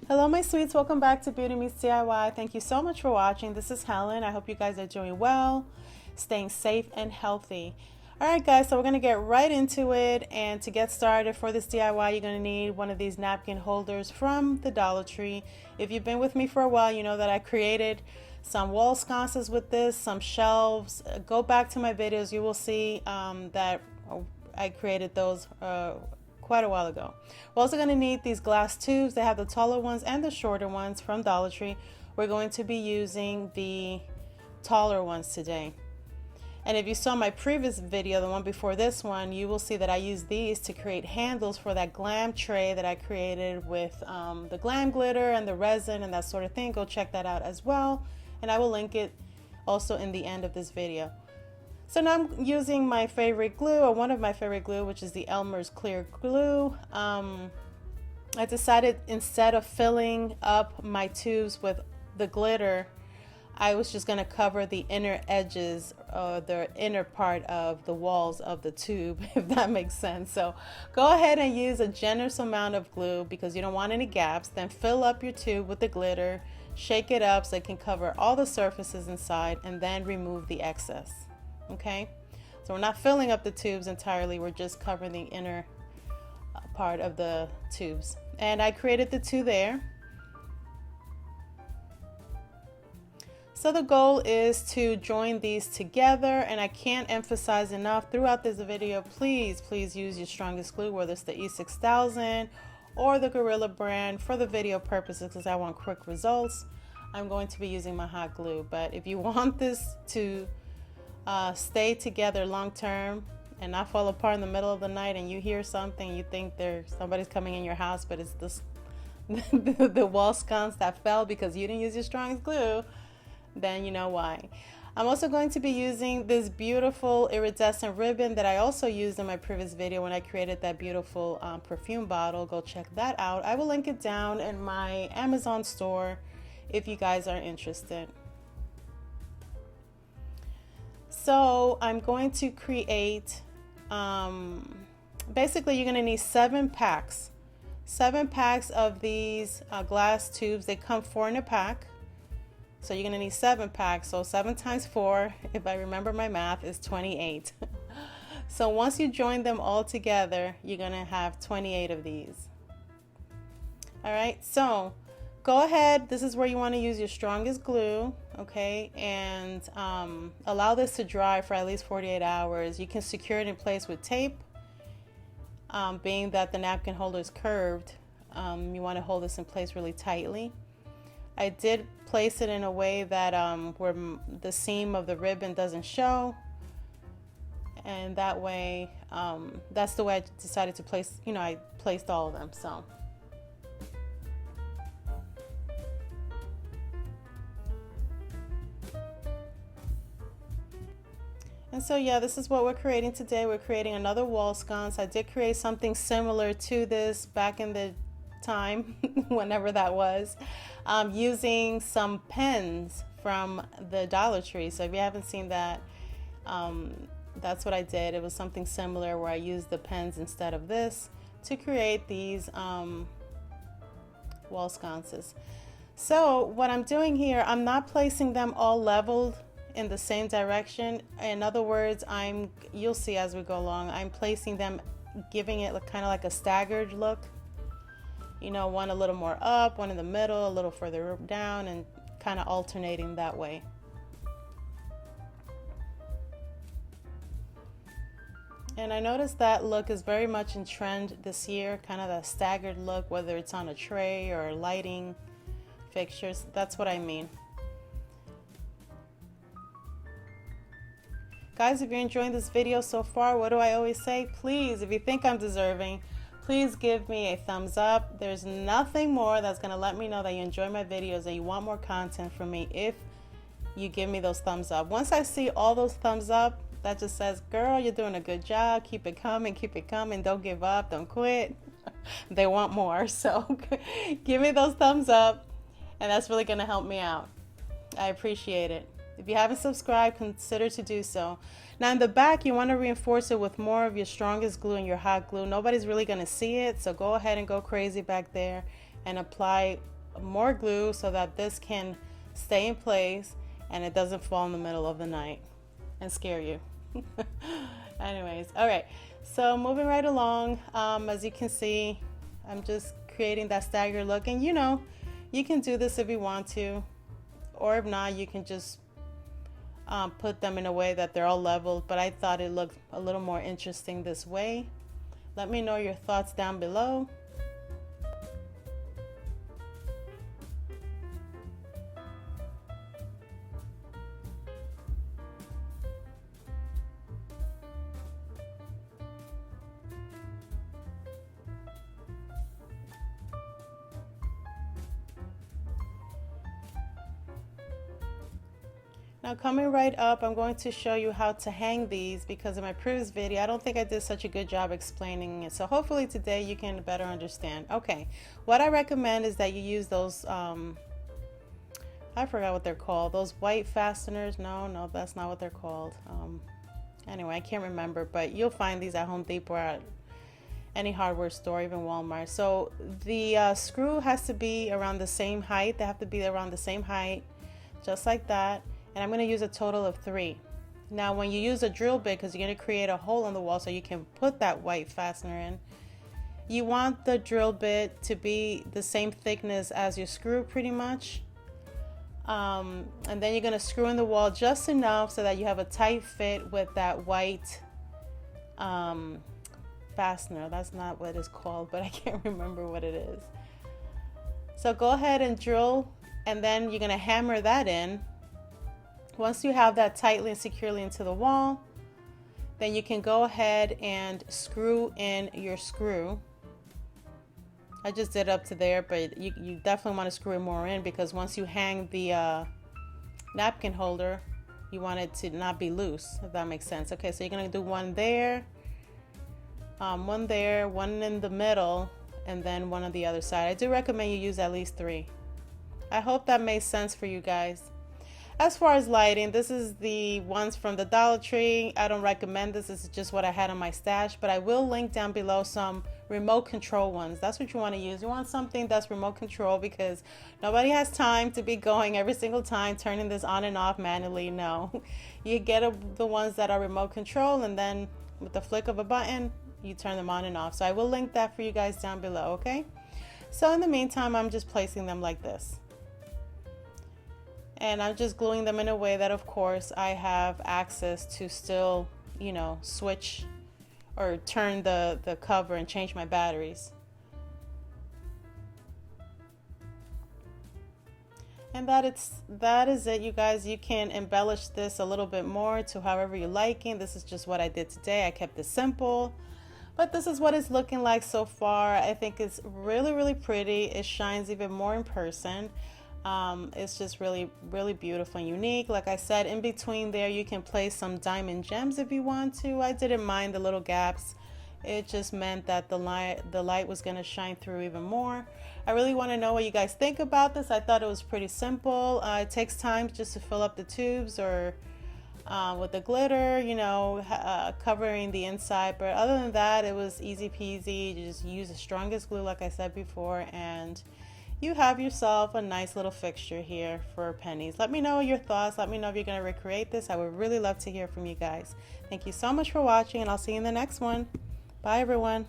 Hello my sweets, welcome back to Beauty Meets DIY. Thank you so much for watching. This is Helen. I hope you guys are doing well, staying safe and healthy. Alright guys, so we're going to get right into it, and to get started for this DIY you're going to need one of these napkin holders from the Dollar Tree. If you've been with me for a while, you know that I created some wall sconces with this, some shelves. Go back to my videos, you will see that I created those quite a while ago. We're also going to need these glass tubes. They have the taller ones and the shorter ones from Dollar Tree. We're going to be using the taller ones today. And if you saw my previous video, the one before this one, you will see that I use these to create handles for that Glam tray that I created with the Glam glitter and the resin and that sort of thing. Go check that out as well. And I will link it also in the end of this video. So now I'm using my favorite glue, or one of my favorite glue, which is the Elmer's clear glue. I decided instead of filling up my tubes with the glitter, I was just going to cover the inner edges, or the inner part of the walls of the tube, if that makes sense. So go ahead and use a generous amount of glue because you don't want any gaps. Then fill up your tube with the glitter, shake it up so it can cover all the surfaces inside, and then remove the excess. Okay, so we're not filling up the tubes entirely, we're just covering the inner part of the tubes. And I created the two there. So the goal is to join these together, and I can't emphasize enough throughout this video, please use your strongest glue, whether it's the E6000 or the Gorilla brand. For the video purposes, because I want quick results, I'm going to be using my hot glue. But if you want this to stay together long term and not fall apart in the middle of the night, and you hear something, you think somebody's coming in your house, but it's this the wall sconce that fell because you didn't use your strongest glue, then you know why. I'm also going to be using this beautiful iridescent ribbon that I also used in my previous video when I created that beautiful perfume bottle. Go check that out. I will link it down in my Amazon store if you guys are interested. So I'm going to create, basically you're going to need 7 packs. 7 packs of these glass tubes. They come 4 in a pack. So you're going to need 7 packs. So 7 times 4, if I remember my math, is 28. So once you join them all together, you're going to have 28 of these. All right, so go ahead. This is where you want to use your strongest glue, okay, and allow this to dry for at least 48 hours. You can secure it in place with tape. Being that the napkin holder is curved, you want to hold this in place really tightly. I did place it in a way that where the seam of the ribbon doesn't show, and that way, that's the way I decided to place, I placed all of them. So and so yeah, this is what we're creating today. We're creating another wall sconce. I did create something similar to this back in the time, whenever that was, using some pens from the Dollar Tree. So if you haven't seen that, that's what I did. It was something similar where I used the pens instead of this to create these wall sconces. So what I'm doing here, I'm not placing them all leveled in the same direction. In other words, you'll see as we go along, I'm placing them, giving it kind of like a staggered look. One a little more up, one in the middle, a little further down, and kind of alternating that way. And I noticed that look is very much in trend this year, kind of that staggered look, whether it's on a tray or lighting fixtures. That's what I mean. Guys, if you're enjoying this video so far, what do I always say? Please, if you think I'm deserving, please give me a thumbs up. There's nothing more that's going to let me know that you enjoy my videos and you want more content from me if you give me those thumbs up. Once I see all those thumbs up, that just says, girl, you're doing a good job. Keep it coming. Don't give up. Don't quit. They want more. So give me those thumbs up, and that's really going to help me out. I appreciate it. If you haven't subscribed, consider to do so. Now in the back, you want to reinforce it with more of your strongest glue and your hot glue. Nobody's really going to see it, so go ahead and go crazy back there and apply more glue so that this can stay in place and it doesn't fall in the middle of the night and scare you. Anyways, all right, so moving right along, as you can see, I'm just creating that staggered look, and you know, you can do this if you want to, or if not, you can just put them in a way that they're all leveled, but I thought it looked a little more interesting this way. Let me know your thoughts down below. Now coming right up, I'm going to show you how to hang these, because in my previous video I don't think I did such a good job explaining it, so hopefully today you can better understand. Okay, what I recommend is that you use those I forgot what they're called, those white fasteners. No, that's not what they're called. Anyway, I can't remember, but you'll find these at Home Depot or at any hardware store, even Walmart. So the screw has to be around the same height. They have to be around the same height, just like that. And I'm going to use a total of 3. Now when you use a drill bit, because you're going to create a hole in the wall so you can put that white fastener in, you want the drill bit to be the same thickness as your screw pretty much. And then you're going to screw in the wall just enough so that you have a tight fit with that white fastener. That's not what it's called, but I can't remember what it is. So go ahead and drill, and then you're going to hammer that in. Once you have that tightly and securely into the wall, then you can go ahead and screw in your screw. I just did up to there, but you definitely want to screw it more in, because once you hang the napkin holder, you want it to not be loose, if that makes sense. Okay, so you're going to do one there, one in the middle, and then one on the other side. I do recommend you use at least 3. I hope that made sense for you guys. As far as lighting, this is the ones from the Dollar Tree. I don't recommend this. This is just what I had on my stash, but I will link down below some remote control ones. That's what you want to use. You want something that's remote control, because nobody has time to be going every single time turning this on and off manually. No, you get the ones that are remote control, and then with the flick of a button, you turn them on and off. So I will link that for you guys down below, okay? So in the meantime, I'm just placing them like this. And I'm just gluing them in a way that, of course, I have access to still, you know, switch or turn the cover and change my batteries. And that is it, you guys. You can embellish this a little bit more to however you're liking. This is just what I did today. I kept it simple, but this is what it's looking like so far. I think it's really, really pretty. It shines even more in person. It's just really, really beautiful and unique. Like I said, in between there you can place some diamond gems if you want to. I didn't mind the little gaps. It just meant that the light was going to shine through even more. I really want to know what you guys think about this. I thought it was pretty simple. It takes time just to fill up the tubes, or with the glitter, you know, covering the inside. But other than that, it was easy peasy. You just use the strongest glue, like I said before, and you have yourself a nice little fixture here for pennies. Let me know your thoughts. Let me know if you're going to recreate this. I would really love to hear from you guys. Thank you so much for watching, and I'll see you in the next one. Bye, everyone.